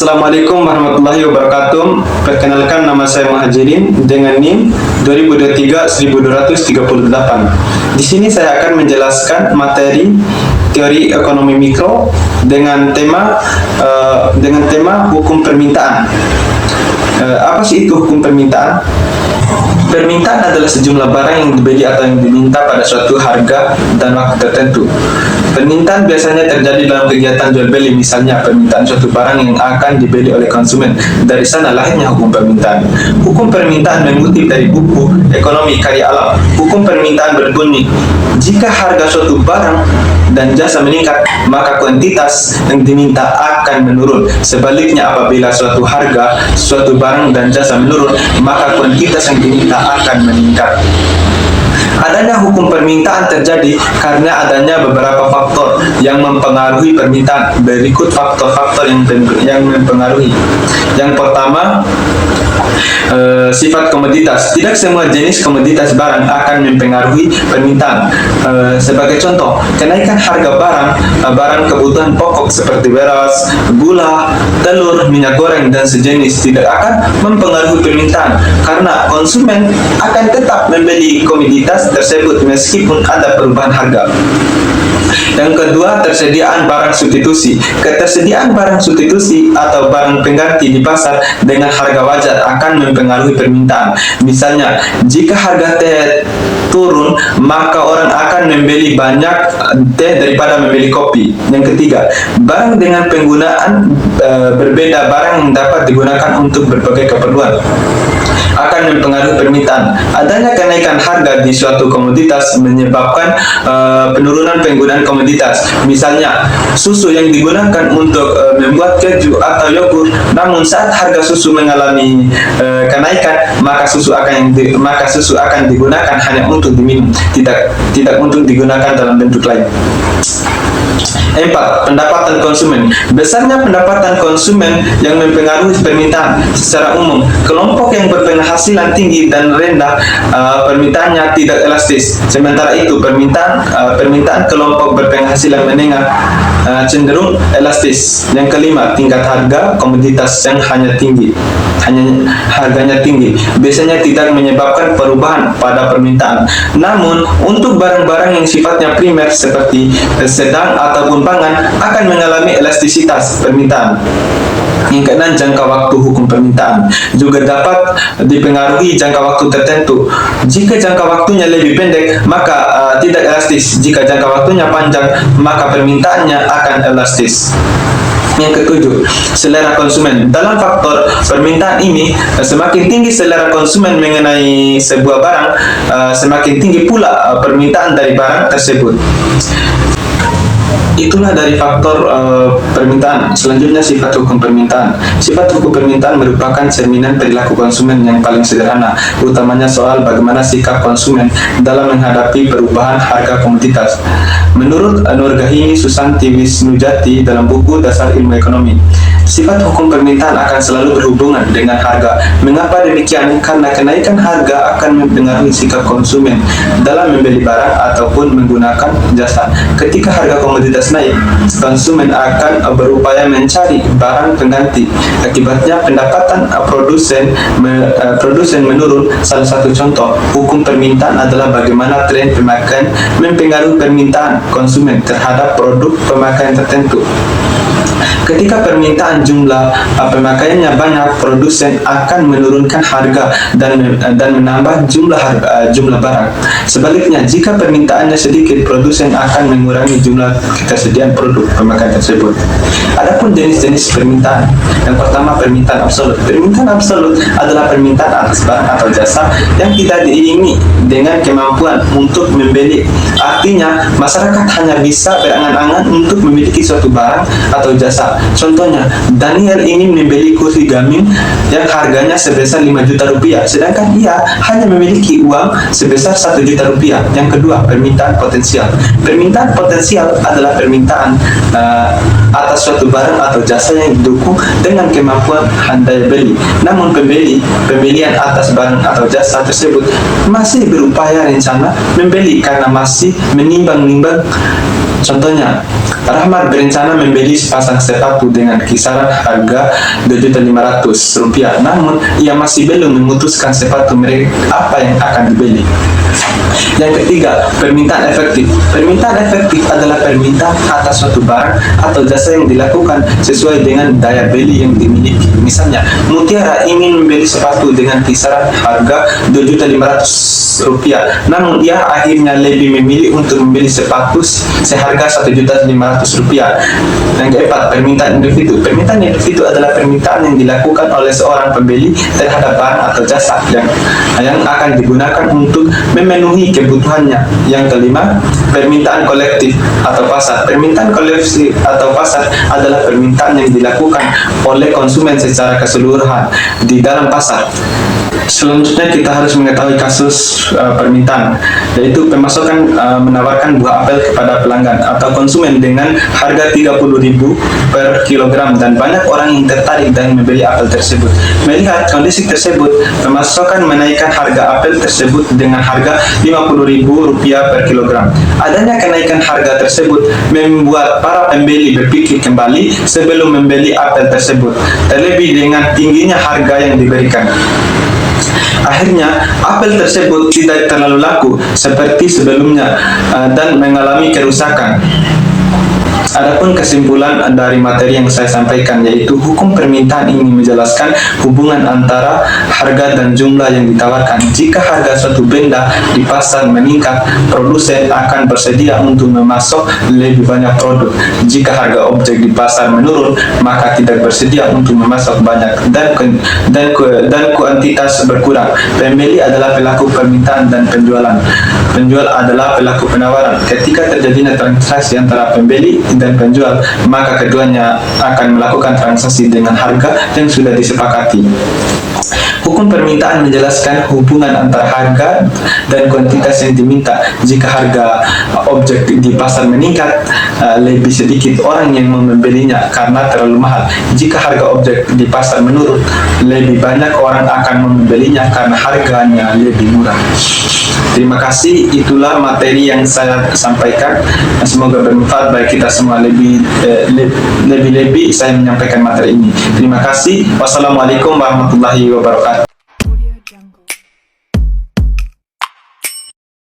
Assalamualaikum warahmatullahi wabarakatuh. Perkenalkan, nama saya Muhajirin dengan NIM 2023-1238. Di sini saya akan menjelaskan materi teori ekonomi mikro dengan tema hukum permintaan. Apa sih itu hukum permintaan? Permintaan adalah sejumlah barang yang dibeli atau yang diminta pada suatu harga dan waktu tertentu. Permintaan biasanya terjadi dalam kegiatan jual beli, misalnya permintaan suatu barang yang akan dibeli oleh konsumen. Dari sana lahirnya hukum permintaan. Hukum permintaan mengutip dari buku Ekonomi Karya Alam. Hukum permintaan berbunyi, jika harga suatu barang dan jasa meningkat, maka kuantitas yang diminta akan menurun. Sebaliknya, apabila suatu harga, suatu barang dan jasa menurun, maka kuantitas yang diminta akan meningkat. Adanya hukum permintaan terjadi karena adanya beberapa faktor yang mempengaruhi permintaan. Berikut faktor-faktor yang mempengaruhi. Yang pertama, sifat komoditas. Tidak semua jenis komoditas barang akan mempengaruhi permintaan. Sebagai contoh, kenaikan harga barang kebutuhan pokok seperti beras, gula, telur, minyak goreng, dan sejenis tidak akan mempengaruhi permintaan karena konsumen akan tetap membeli komoditas tersebut meskipun ada perubahan harga. Yang kedua, tersediaan barang substitusi. Ketersediaan barang substitusi atau barang pengganti di pasar dengan harga wajar akan mempengaruhi permintaan. Misalnya, jika harga teh turun, maka orang akan membeli banyak teh daripada membeli kopi. Yang ketiga, barang dengan penggunaan berbeda. Barang yang dapat digunakan untuk berbagai keperluan akan mempengaruhi permintaan. Adanya kenaikan harga di suatu komoditas menyebabkan penurunan penggunaan komoditas. Misalnya, susu yang digunakan untuk membuat keju atau yogurt, namun saat harga susu mengalami kenaikan, maka susu akan digunakan hanya untuk diminum, tidak untuk digunakan dalam bentuk lain. 4. Pendapatan konsumen. Besarnya pendapatan konsumen yang mempengaruhi permintaan. Secara umum, kelompok yang berpenghasilan tinggi dan rendah permintaannya tidak elastis. Sementara itu, permintaan kelompok berpenghasilan menengah cenderung elastis. Yang kelima, tingkat harga komoditas yang harganya tinggi biasanya tidak menyebabkan perubahan pada permintaan. Namun, untuk barang-barang yang sifatnya primer seperti sedang ataupun pangan akan mengalami elastisitas permintaan. Yang keenam, jangka waktu hukum permintaan juga dapat dipengaruhi jangka waktu tertentu. Jika jangka waktunya lebih pendek, maka tidak elastis. Jika jangka waktunya panjang, maka permintaannya akan elastis. Yang ketujuh, selera konsumen. Dalam faktor permintaan ini, semakin tinggi selera konsumen mengenai sebuah barang, semakin tinggi pula permintaan dari barang tersebut. Itulah dari faktor permintaan. Selanjutnya, sifat hukum permintaan. Sifat hukum permintaan merupakan cerminan perilaku konsumen yang paling sederhana, utamanya soal bagaimana sikap konsumen dalam menghadapi perubahan harga komoditas. Menurut Nurgahini Susanti Wisnujati dalam buku Dasar Ilmu Ekonomi, sifat hukum permintaan akan selalu berhubungan dengan harga. Mengapa demikian? Karena kenaikan harga akan mempengaruhi sikap konsumen dalam membeli barang ataupun menggunakan jasa. Ketika harga komoditas naik, konsumen akan berupaya mencari barang pengganti. Akibatnya, pendapatan produsen menurun. Salah satu contoh hukum permintaan adalah bagaimana tren pemakaian mempengaruhi permintaan konsumen terhadap produk pemakaian tertentu. Ketika permintaan jumlah pemakaiannya banyak, produsen akan menurunkan harga dan menambah jumlah barang. Sebaliknya, jika permintaannya sedikit, produsen akan mengurangi jumlah ketersediaan produk pemakaian tersebut. Adapun jenis-jenis permintaan. Yang pertama, permintaan absolut. Permintaan absolut adalah permintaan atas barang atau jasa yang tidak diiringi dengan kemampuan untuk membeli. Artinya, masyarakat hanya bisa berangan-angan untuk memiliki suatu barang atau jasa. Contohnya, Daniel ingin membeli kursi gaming yang harganya sebesar 5 juta rupiah, sedangkan ia hanya memiliki uang sebesar 1 juta rupiah. Yang kedua, permintaan potensial. Permintaan potensial adalah permintaan atas suatu barang atau jasa yang didukung dengan kemampuan daya beli. Namun pembelian atas barang atau jasa tersebut masih berupaya rencana membeli karena masih menimbang-nimbang Contohnya, Rahmat berencana membeli sepasang sepatu dengan kisaran harga Rp2.500.000, namun ia masih belum memutuskan sepatu merek apa yang akan dibeli. Yang ketiga, permintaan efektif. Permintaan efektif adalah permintaan atas suatu barang atau jasa yang dilakukan sesuai dengan daya beli yang dimiliki. Misalnya, Mutiara ingin membeli sepatu dengan kisaran harga Rp2.500.000, namun ia akhirnya lebih memilih untuk membeli sepatu seharga Rp1.500.000. Yang keempat, permintaan individu. Permintaan individu adalah permintaan yang dilakukan oleh seorang pembeli terhadap barang atau jasa yang akan digunakan untuk memenuhi kebutuhannya. Yang kelima, permintaan kolektif atau pasar. Permintaan kolektif atau pasar adalah permintaan yang dilakukan oleh konsumen secara keseluruhan di dalam pasar. Selanjutnya kita harus mengetahui kasus permintaan, yaitu pemasakan menawarkan buah apel kepada pelanggan atau konsumen dengan harga Rp30.000 per kilogram, dan banyak orang yang tertarik dan membeli apel tersebut. Melihat kondisi tersebut, pemasakan menaikkan harga apel tersebut dengan harga Rp50.000 per kilogram. Adanya kenaikan harga tersebut membuat para pembeli berpikir kembali sebelum membeli apel tersebut, terlebih dengan tingginya harga yang diberikan. Akhirnya, apel tersebut tidak terlalu laku seperti sebelumnya dan mengalami kerusakan. Adapun kesimpulan dari materi yang saya sampaikan, yaitu hukum permintaan ini menjelaskan hubungan antara harga dan jumlah yang ditawarkan. Jika harga suatu benda di pasar meningkat, produsen akan bersedia untuk memasok lebih banyak produk. Jika harga objek di pasar menurun, maka tidak bersedia untuk memasok banyak dan kuantitas berkurang. Pembeli adalah pelaku permintaan dan penjualan. Penjual adalah pelaku penawaran. Ketika terjadinya transaksi antara pembeli dan penjual, maka keduanya akan melakukan transaksi dengan harga yang sudah disepakati. Hukum permintaan menjelaskan hubungan antara harga dan kuantitas yang diminta. Jika harga objek di pasar meningkat, lebih sedikit orang yang membelinya karena terlalu mahal. Jika harga objek di pasar menurun, lebih banyak orang akan membelinya karena harganya lebih murah. Terima kasih, itulah materi yang saya sampaikan. Semoga bermanfaat bagi kita semua. Lebih-lebih saya menyampaikan materi ini. Terima kasih. Wassalamualaikum warahmatullahi wabarakatuh.